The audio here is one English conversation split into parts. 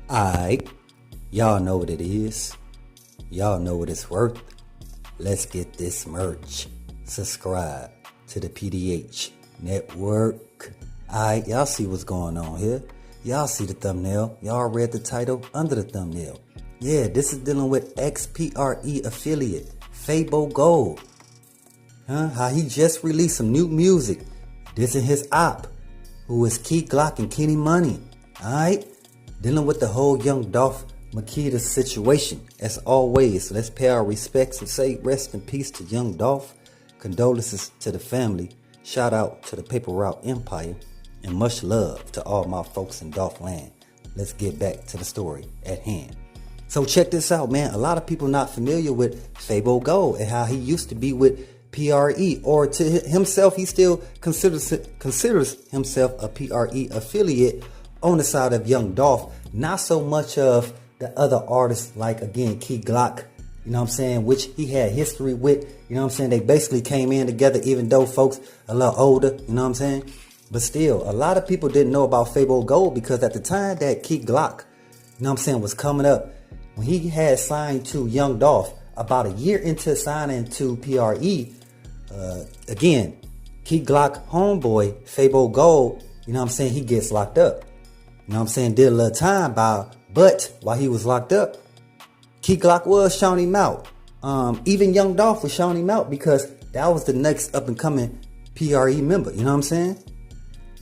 Alright, y'all know what it is. Y'all know what it's worth. Let's get this merch. Subscribe to the PDH Network. Alright, y'all see what's going on here. Y'all see the thumbnail. Y'all read the title under the thumbnail. Yeah, this is dealing with ex-P.R.E affiliate, Fabo Gold. How he just released some new music. This is his Opp, who is Key Glock and Kenny Muney. Alright? Dealing with the whole Young Dolph Makedas situation. As always, let's pay our respects and say rest in peace to Young Dolph. Condolences to the family. Shout out to the Paper Route Empire. And much love to all my folks in Dolph land. Let's get back to the story at hand. So check this out, man. A lot of people not familiar with Fabo Gold and how he used to be with P.R.E, or to himself, he still considers himself a P.R.E affiliate on the side of Young Dolph. Not so much of the other artists like, again, Key Glock, you know what I'm saying, which he had history with, you know what I'm saying. They basically came in together, even though folks a little older, you know what I'm saying. But still, a lot of people didn't know about Fabo Gold because at the time that Key Glock, you know what I'm saying, was coming up, when he had signed to Young Dolph, about a year into signing to P.R.E, again, Key Glock homeboy, Fabo Gold, you know what I'm saying, he gets locked up. You know what I'm saying, did a little time but while he was locked up, Key Glock was shouting him out. Even Young Dolph was shouting him out because that was the next up and coming P.R.E member, you know what I'm saying?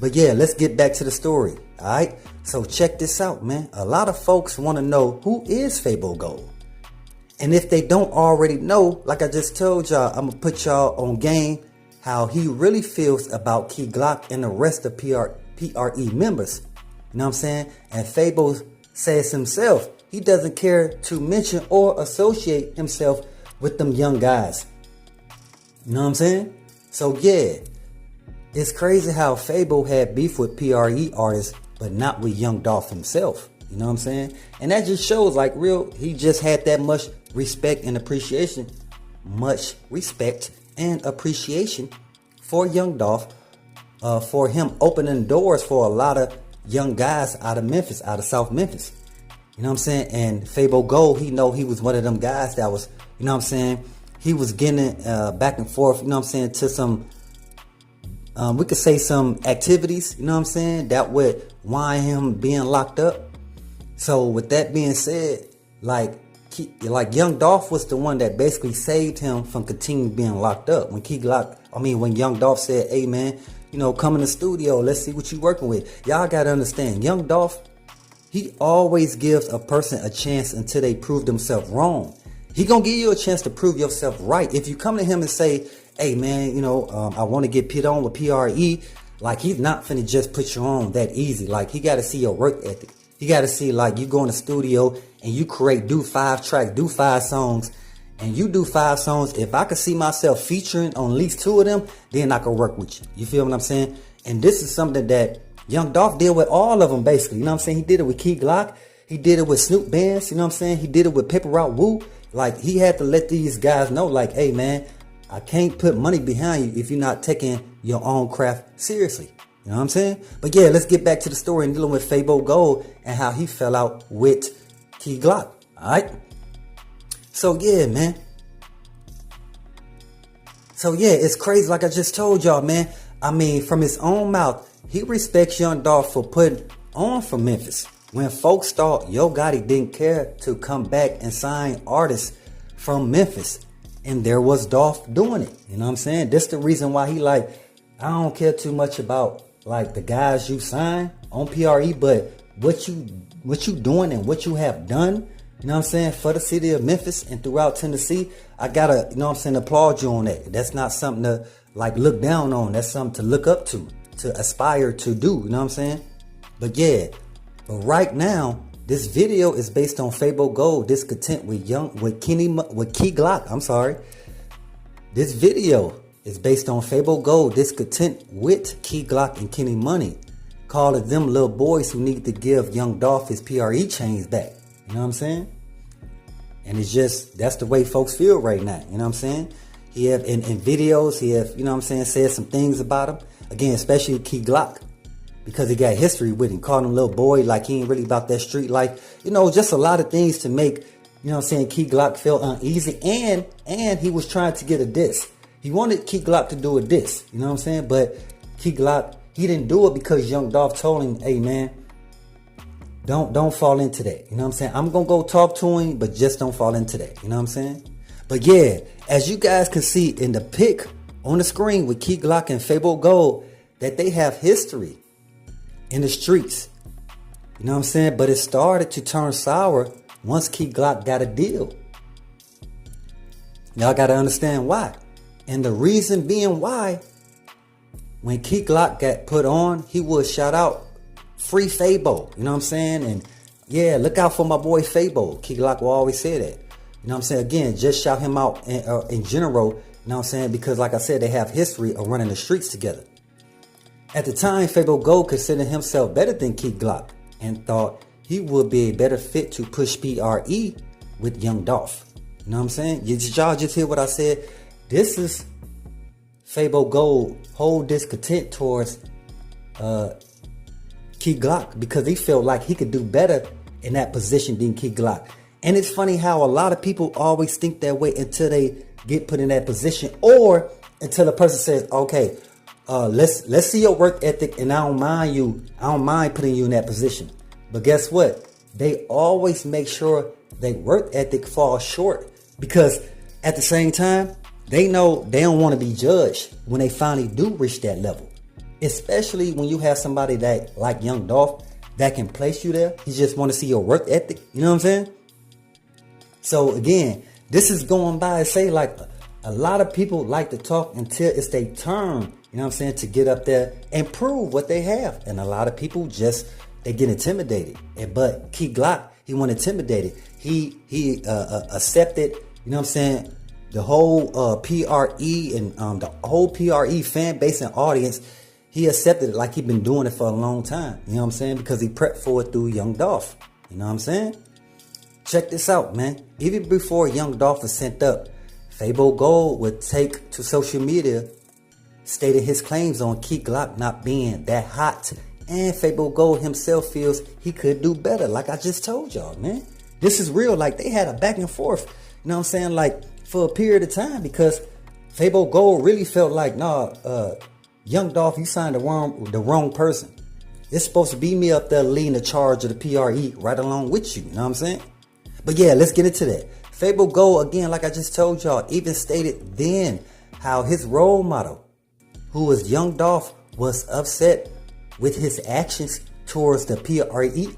But yeah, let's get back to the story, alright? So check this out, man. A lot of folks want to know who is Fabo Gold. And if they don't already know, like I just told y'all, I'm going to put y'all on game how he really feels about Key Glock and the rest of P.R.E members. You know what I'm saying? And Fabo says himself, he doesn't care to mention or associate himself with them young guys. You know what I'm saying? So yeah, it's crazy how Fabo had beef with P.R.E artists, but not with Young Dolph himself. You know what I'm saying? And that just shows like he just had that much respect and appreciation. Much respect and appreciation for Young Dolph, for him opening doors for a lot of young guys out of Memphis, out of South Memphis. You know what I'm saying? And Fabo Gold, he was one of them guys that was, you know what I'm saying, he was getting back and forth, you know what I'm saying, to some, we could say some activities, you know what I'm saying, that would wind him being locked up. So with that being said, like Young Dolph was the one that basically saved him from continuing being locked up. When when Young Dolph said, hey man, you know, come in the studio, let's see what you working with. Y'all gotta understand, Young Dolph, he always gives a person a chance until they prove themselves wrong. He gonna give you a chance to prove yourself right. If you come to him and say, hey man, you know, I want to get put on with P.R.E, like he's not finna just put you on that easy. Like he gotta see your work ethic. He gotta see like you go in the studio and you do 5 tracks, do 5 songs, and you do 5 songs. If I could see myself featuring on at least 2 of them, then I can work with you. You feel what I'm saying? And this is something that Young Dolph did with all of them, basically. You know what I'm saying? He did it with Key Glock. He did it with Snoop Bands. You know what I'm saying? He did it with Paper Route Woo. Like, he had to let these guys know, like, hey, man, I can't put money behind you if you're not taking your own craft seriously. You know what I'm saying? But yeah, let's get back to the story and dealing with Fabo Gold and how he fell out with Key Glock. All right? So yeah, man. So yeah, it's crazy. Like I just told y'all, man. I mean, from his own mouth, he respects Young Dolph for putting on for Memphis. When folks thought Yo Gotti didn't care to come back and sign artists from Memphis, and there was Dolph doing it. You know what I'm saying? That's the reason why he like, I don't care too much about like the guys you sign on P.R.E, but what you doing and what you have done, you know what I'm saying, for the city of Memphis and throughout Tennessee, I gotta, you know what I'm saying, applaud you on that. That's not something to like look down on. That's something to look up to aspire to do, you know what I'm saying? But yeah, but right now, this video is based on Fabo Gold discontent with Key Glock. I'm sorry. This video is based on Fabo Gold discontent with Key Glock and Kenny Muney, calling them little boys who need to give Young Dolph his P.R.E chains back. You know what I'm saying? And it's just, that's the way folks feel right now. You know what I'm saying? He have in videos, he have, you know what I'm saying, said some things about him. Again, especially Key Glock. because he got history with him. Called him little boy, like he ain't really about that street life. You know, just a lot of things to make, you know what I'm saying, Key Glock feel uneasy. And he was trying to get a diss. He wanted Key Glock to do a diss, you know what I'm saying? But Key Glock, he didn't do it because Young Dolph told him, hey man, don't fall into that. You know what I'm saying? I'm going to go talk to him, but just don't fall into that. You know what I'm saying? But yeah, as you guys can see in the pic on the screen with Key Glock and Fabo Gold, that they have history in the streets. You know what I'm saying? But it started to turn sour once Key Glock got a deal. Y'all got to understand why. And the reason being why, when Key Glock got put on, he would shout out, "Free Fabo." You know what I'm saying? And yeah, look out for my boy Fabo. Key Glock will always say that. You know what I'm saying? Again, just shout him out in general. You know what I'm saying? Because like I said, they have history of running the streets together. At the time, Fabo Gold considered himself better than Key Glock and thought he would be a better fit to push P.R.E with Young Dolph. You know what I'm saying? Y'all just hear what I said? This is Fabo Gold whole discontent towards Key Glock because he felt like he could do better in that position than Key Glock. And it's funny how a lot of people always think that way until they get put in that position, or until a person says, okay, let's see your work ethic, and I don't mind putting you in that position. But guess what? They always make sure their work ethic falls short, because at the same time, they know they don't want to be judged when they finally do reach that level. Especially when you have somebody that, like Young Dolph, that can place you there. You just want to see your work ethic. You know what I'm saying? So again, this is going by and say, like, a lot of people like to talk until it's their turn, you know what I'm saying, to get up there and prove what they have. And a lot of people just, they get intimidated. But Key Glock, he wasn't intimidated. He accepted, you know what I'm saying, the whole P.R.E and the whole P.R.E fan base and audience. He accepted it like he'd been doing it for a long time. You know what I'm saying? Because he prepped for it through Young Dolph. You know what I'm saying? Check this out, man. Even before Young Dolph was sent up, Fabo Gold would take to social media, stated his claims on Key Glock not being that hot. And Fabo Gold himself feels he could do better, like I just told y'all, man. This is real. Like, they had a back and forth, you know what I'm saying, like, for a period of time, because Fabo Gold really felt like, nah, Young Dolph, you signed the wrong person. It's supposed to be me up there leading the charge of the P.R.E right along with you, you know what I'm saying? But yeah, let's get into that. Fabo Gold, again, like I just told y'all, even stated then how his role model, who was Young Dolph, was upset with his actions towards the P.R.E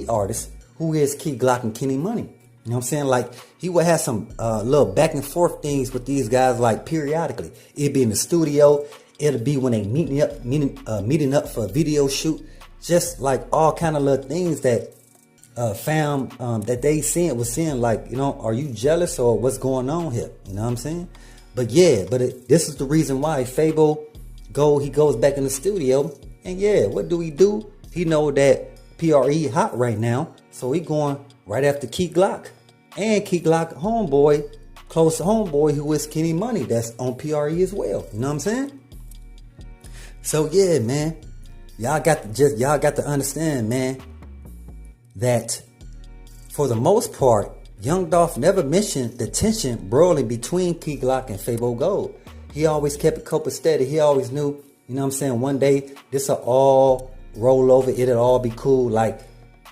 artist, who is Key Glock and Kenny Money. You know what I'm saying? Like, he would have some little back and forth things with these guys, like, periodically. It'd be in the studio. It'll be when they meeting up for a video shoot. Just like all kind of little things that found that they was seeing, like, you know, are you jealous or what's going on here? You know what I'm saying? But yeah, this is the reason why Fabo Gold, he goes back in the studio, and yeah, what do? He know that P.R.E hot right now, so he going right after Key Glock. And Key Glock homeboy, close homeboy, who is Kenny Money, that's on P.R.E as well. You know what I'm saying? So yeah, man, y'all got to understand, man, that for the most part, Young Dolph never mentioned the tension broiling between Key Glock and Fabo Gold. He always kept it copacetic. He always knew, you know what I'm saying, one day this'll all roll over. It'll all be cool. Like,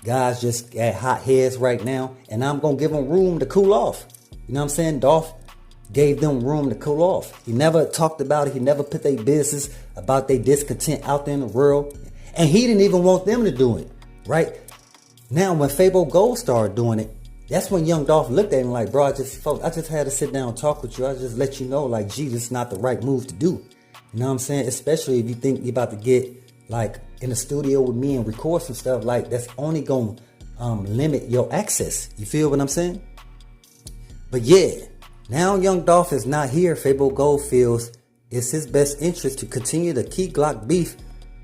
guys just got hot heads right now, and I'm going to give them room to cool off. You know what I'm saying? Dolph gave them room to cool off. He never talked about it. He never put their business about their discontent out there in the world. And he didn't even want them to do it, right? Now, when Fabo Gold started doing it, that's when Young Dolph looked at him like, bro, I just had to sit down and talk with you. I just let you know, like, gee, this is not the right move to do. You know what I'm saying? Especially if you think you're about to get, like, in the studio with me and record some stuff, like, that's only going to limit your access. You feel what I'm saying? But yeah, now Young Dolph is not here. Fabo Gold feels it's his best interest to continue the Key Glock beef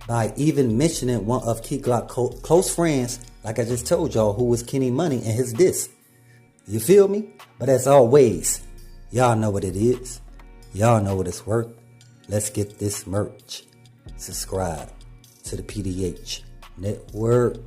by even mentioning one of Key Glock close friends, like I just told y'all, who was Kenny Money and his diss. You feel me? But as always, y'all know what it is. Y'all know what it's worth. Let's get this merch. Subscribe to the PDH Network.